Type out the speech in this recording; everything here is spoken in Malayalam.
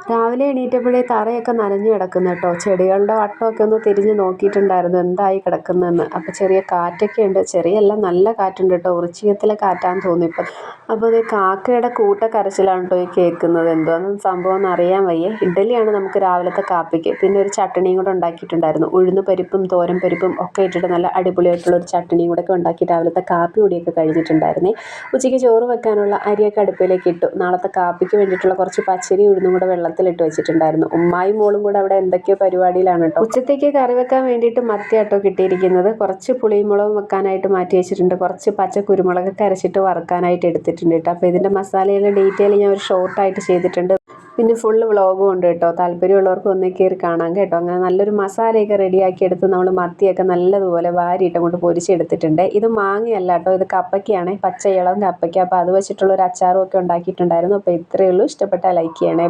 രാവിലെ എണീറ്റപ്പോഴേ തറയൊക്കെ നനഞ്ഞു കിടക്കുന്നു കേട്ടോ. ചെടികളുടെ വട്ടമൊക്കെ ഒന്ന് തിരിഞ്ഞ് നോക്കിയിട്ടുണ്ടായിരുന്നു എന്തായി കിടക്കുന്നതെന്ന്. അപ്പോൾ ചെറിയ കാറ്റൊക്കെ ഉണ്ട്, ചെറിയല്ല നല്ല കാറ്റുണ്ട് കേട്ടോ. വൃശ്ചികത്തിലെ കാറ്റാന്ന് തോന്നി ഇപ്പം. അപ്പോൾ ഇത് കാക്കയുടെ കരച്ചിലാണ് കേട്ടോ ഈ കേൾക്കുന്നത്. എന്തോന്ന് സംഭവം എന്ന് അറിയാൻ വയ്യ. ഇഡ്ഡലിയാണ് നമുക്ക് രാവിലത്തെ കാപ്പിക്ക്. പിന്നെ ഒരു ചട്ടണിയും കൂടെ ഉണ്ടാക്കിയിട്ടുണ്ടായിരുന്നു. ഉഴുന്ന് പരിപ്പും തോരൻ പരിപ്പും ഒക്കെ ഇട്ടിട്ട് നല്ല അടിപൊളിയായിട്ടുള്ള ഒരു ചട്ടണിയും കൂടെ ഒക്കെ ഉണ്ടാക്കി രാവിലത്തെ കാപ്പി കൂടിയൊക്കെ കഴിഞ്ഞിട്ടുണ്ടായിരുന്നേ. ഉച്ചയ്ക്ക് ചോറ് വെക്കാനുള്ള അരിയൊക്കെ അടുപ്പിലേക്ക് ഇട്ടു. നാളത്തെ കാപ്പിക്ക് വേണ്ടിയിട്ടുള്ള കുറച്ച് പച്ചരി ഉഴുന്നും കൂടെ വെള്ളത്തിലിട്ട് വെച്ചിട്ടുണ്ടായിരുന്നു. ഉമ്മായും മോളും കൂടെ അവിടെ എന്തൊക്കെയോ പരിപാടിയിലാണ് കേട്ടോ. ഉച്ചത്തേക്ക് കറി വെക്കാൻ വേണ്ടിയിട്ട് മത്തിയാട്ടോ കിട്ടിയിരിക്കുന്നത്. കുറച്ച് പുളിമുളകും വെക്കാനായിട്ട് മാറ്റി വെച്ചിട്ടുണ്ട്. കുറച്ച് പച്ച കുരുമുളകൊക്കെ അരച്ചിട്ട് വറുക്കാനായിട്ട് എടുത്തിട്ടുണ്ട് കേട്ടോ. അപ്പോൾ ഇതിൻ്റെ മസാലയിലെ ഡീറ്റെയിൽ ഞാൻ ഒരു ഷോർട്ടായിട്ട് ചെയ്തിട്ടുണ്ട്. പിന്നെ ഫുള്ള് വ്ളോഗും ഉണ്ട് കേട്ടോ. താല്പര്യമുള്ളവർക്ക് ഒന്നേ കയറി കാണാം കേട്ടോ. അങ്ങനെ നല്ലൊരു മസാലയൊക്കെ റെഡിയാക്കി എടുത്ത് നമ്മൾ മത്തിയൊക്കെ നല്ലതുപോലെ വാരിയിട്ട് അങ്ങോട്ട് പൊരിച്ചെടുത്തിട്ടുണ്ട്. ഇത് മാങ്ങയല്ല കേട്ടോ, ഇത് കപ്പയ്ക്കാണ്, പച്ച ഇളം കപ്പയ്ക്ക. അപ്പോൾ അത് വെച്ചിട്ടുള്ള ഒരു അച്ചാറും ഒക്കെ ഉണ്ടാക്കിയിട്ടുണ്ടായിരുന്നു. അപ്പോൾ ഇത്രയേ ഉള്ളൂ. ഇഷ്ടപ്പെട്ടാൽ ലൈക്ക് ചെയ്യണേ.